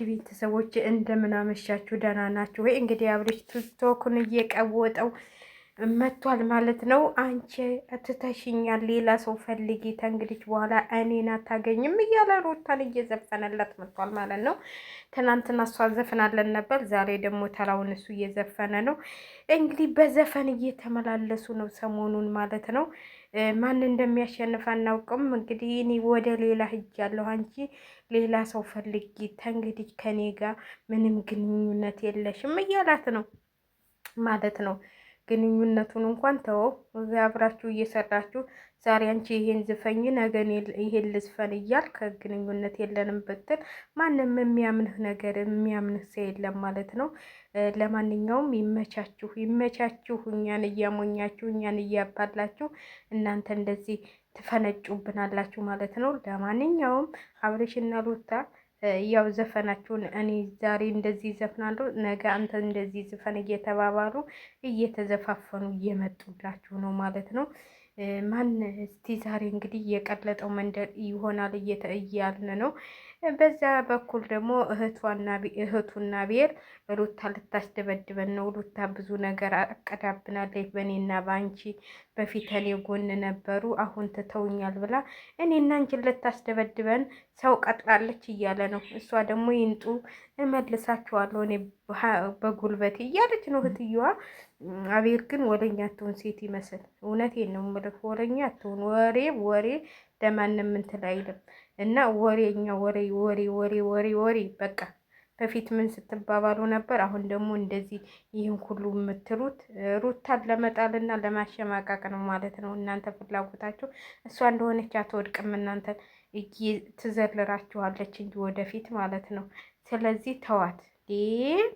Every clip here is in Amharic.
ቤተሰቦች እንደምን አመሻችሁ? ደህና ናችሁ ወይ? እንግዲህ አብርሽ ቲክቶኩን እየቀወጠው መጥቷል ማለት ነው። አንቺ ትተሽኛል፣ ሌላ ሰው ፈልጊ፣ ተንግዲህ በኋላ እኔን አታገኝም እያለ ሩታን እየዘፈነለት መጥቷል ማለት ነው። ትናንትና እሷ ዘፍናለን ነበር፣ ዛሬ ደግሞ ተራውን እሱ እየዘፈነ ነው። እንግዲህ በዘፈን እየተመላለሱ ነው ሰሞኑን ማለት ነው። ማን እንደሚያሸንፍ አናውቅም። እንግዲህ እኔ ወደ ሌላ ሂጃለሁ፣ አንቺ ሌላ ሰው ፈልጊ፣ ተንግዲህ ከኔ ጋር ምንም ግንኙነት የለሽም እያላት ነው ማለት ነው። ግንኙነቱን እንኳን ተወው፣ እዚያ አብራችሁ እየሰራችሁ ዛሬ አንቺ ይሄን ዝፈኝ ነገ ይሄን ልዝፈን እያልክ ግንኙነት የለንም ብትል ማንም የሚያምንህ ነገር የሚያምንህ ሰው የለም ማለት ነው። ለማንኛውም ይመቻችሁ ይመቻችሁ። እኛን እያሞኛችሁ እኛን እያባላችሁ እናንተ እንደዚህ ትፈነጩብናላችሁ ማለት ነው። ለማንኛውም አብርሽና ሩታ ያው ዘፈናችሁን እኔ ዛሬ እንደዚህ ዘፍናለሁ ነገ አንተ እንደዚህ ዝፈን እየተባባሉ እየተዘፋፈኑ እየመጡላችሁ ነው ማለት ነው። ማን እስቲ ዛሬ እንግዲህ የቀለጠው መንደር ይሆናል እያልን ነው። በዛ በኩል ደግሞ እህቱና ቤል ሩታ ልታስደበድበን ነው። ሩታ ብዙ ነገር አቀዳብናለች በእኔና በአንቺ በፊት እኔ ጎን ነበሩ አሁን ትተውኛል ብላ እኔና አንቺን ልታስደበድበን ሰው ቀጥላለች እያለ ነው። እሷ ደግሞ ይንጡ እመልሳችኋለሁ እኔ በጉልበቴ እያለች ነው እህትየዋ። አቤል ግን ወረኛ አትሆን ሴት ይመስል እውነቴን ነው የምልህ፣ ወረኛ አትሆን። ወሬ ለማንም እንትን አይልም እና ወሬኛ ወሬ በቃ በፊት ምን ስትባባሉ ነበር? አሁን ደግሞ እንደዚህ ይህን ሁሉ የምትሉት ሩታን ለመጣልና ለማሸማቀቅ ነው ማለት ነው። እናንተ ፍላጎታችሁ እሷ እንደሆነች አትወድቅም፣ እናንተ ትዘልራችኋለች እንጂ ወደፊት ማለት ነው። ስለዚህ ተዋት።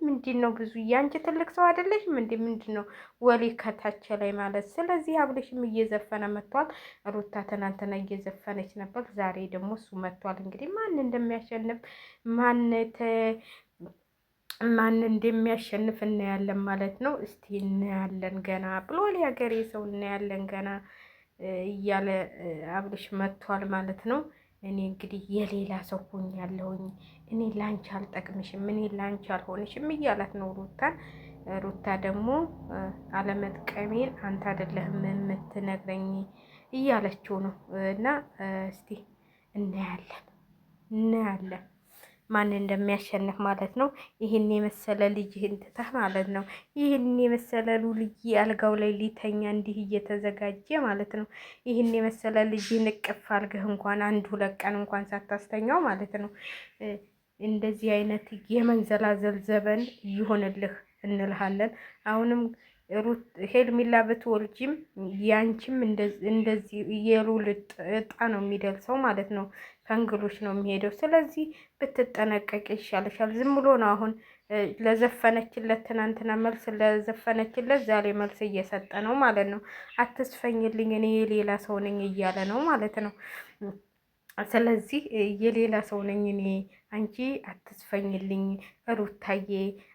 ምንድን ነው ብዙ ያንቺ ትልቅ ሰው አይደለሽም እንዴ? ምንድን ነው ወሌ ከታች ላይ ማለት። ስለዚህ አብርሽም እየዘፈነ መጥቷል። ሩታ ትናንትና እየዘፈነች ነበር፣ ዛሬ ደግሞ እሱ መጥቷል። እንግዲህ ማን እንደሚያሸንፍ ማን እንደሚያሸንፍ እናያለን ማለት ነው። እስቲ እናያለን ገና ብሏል የሀገሬ ሰው፣ እናያለን ገና እያለ አብርሽ መጥቷል ማለት ነው። እኔ እንግዲህ የሌላ ሰው ሆኛለሁኝ፣ እኔ ላንቺ አልጠቅምሽም፣ እኔ ላንቺ አልሆንሽም እያላት ነው ሩታን። ሩታ ደግሞ አለመጥቀሜን አንተ አይደለህም የምትነግረኝ እያለችው ነው። እና እስቲ እናያለን ማን እንደሚያሸንፍ ማለት ነው። ይህን የመሰለ ልጅህን ትተህ ማለት ነው። ይህን የመሰለ ልጅ አልጋው ላይ ሊተኛ እንዲህ እየተዘጋጀ ማለት ነው። ይህን የመሰለ ልጅህን እቅፍ አድርገህ እንኳን 1-2 ቀን እንኳን ሳታስተኛው ማለት ነው። እንደዚህ አይነት የመንዘላዘል ዘበን ይሆንልህ እንልሃለን። አሁንም ሄርሜላ ብትወልጂም ያንቺም እንደዚህ የሉል እጣ ነው የሚደርሰው ማለት ነው። ፈንግሎች ነው የሚሄደው። ስለዚህ ብትጠነቀቅ ይሻልሻል። ዝም ብሎ ነው አሁን ለዘፈነችለት ትናንትና መልስ ለዘፈነችለት ዛሬ መልስ እየሰጠ ነው ማለት ነው። አትስፈኝልኝ እኔ የሌላ ሰው ነኝ እያለ ነው ማለት ነው። ስለዚህ የሌላ ሰው ነኝ እኔ፣ አንቺ አትስፈኝልኝ ሩታዬ።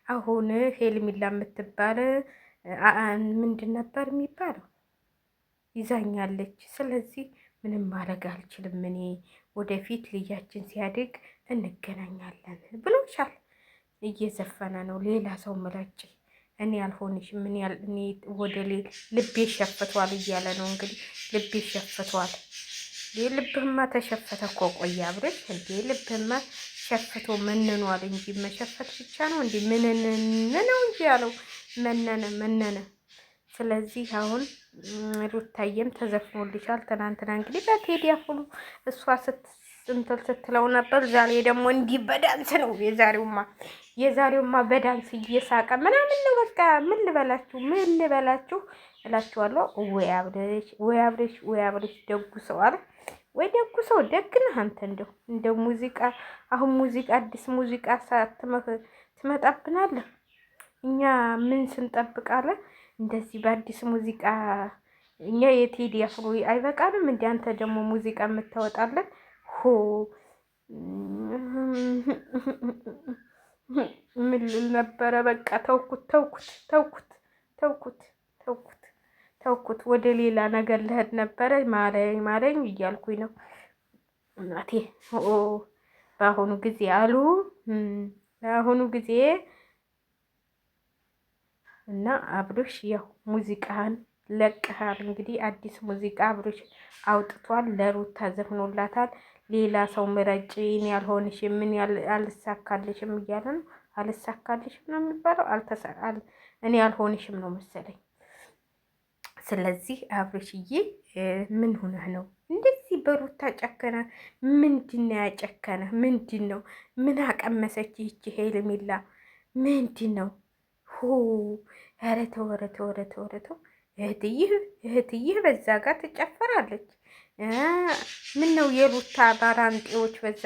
አሁን ሄርሜላ የምትባል ምንድን ነበር የሚባለው ይዛኛለች። ስለዚህ ምንም ማድረግ አልችልም እኔ፣ ወደፊት ልጃችን ሲያድግ እንገናኛለን ብሎሻል። እየዘፈነ ነው። ሌላ ሰው ምረጭ፣ እኔ አልሆንሽም፣ እኔ ወደ ልቤ ሸፍቷል እያለ ነው እንግዲህ። ልቤ ሸፍቷል። ልብህማ ተሸፈተ እኮ ቆየ አብረሽ እንዴ። ልብህማ ሸፍቶ መንኗል እንጂ መሸፈት ብቻ ነው እንዴ? ምንን ነው እንጂ ያለው መነነ። ስለዚህ አሁን ሩታዬም ተዘፍኖልሻል። ትናንትና እንግዲህ በቴዲ አፍሮ እሷ ስትለው ነበር። ዛሬ ደግሞ እንዲህ በዳንስ ነው። የዛሬውማ በዳንስ እየሳቀ ምናምን ነው። በቃ ምን ልበላችሁ እላችኋለሁ። ወይ አብረሽ ደጉ ሰው አለ ወይ ደጉ ሰው። ደግ ነህ አንተ። እንደው ሙዚቃ አሁን አዲስ ሙዚቃ ትመጣብናለህ። እኛ ምን ስንጠብቃለን? እንደዚህ በአዲስ ሙዚቃ እኛ የቴዲ አፍሮ አይበቃንም እንዴ? አንተ ደግሞ ሙዚቃ የምታወጣለን። ምን ልል ነበረ? በቃ ተውኩት። ወደ ሌላ ነገር ልሄድ ነበረ። ማለኝ እያልኩኝ ነው እናቴ። በአሁኑ ጊዜ አሉ በአሁኑ ጊዜ እና አብርሽ ያው ሙዚቃህን ለቀሃል። እንግዲህ አዲስ ሙዚቃ አብርሽ አውጥቷል። ለሩታ ዘፍኖላታል። ሌላ ሰው ምረጭ እኔ ያልሆንሽም ምን አልሳካልሽም እያለ ነው። አልሳካልሽም ነው የሚባለው። እኔ ያልሆንሽም ነው መሰለኝ። ስለዚህ አብርሽዬ ምን ሆነህ ነው እንደዚህ በሩታ ጨከነ? ምንድን ነው ያጨከነ? ምንድን ነው? ምን አቀመሰች ይቺ ሄርሜላ? ምንድን ነው? ሁ ኧረ ተው ኧረ ተው ኧረ ተው ኧረ ተው። እህትይህ በዛ ጋር ትጨፈራለች። ምን ነው የሩታ ባራንጤዎች በዛ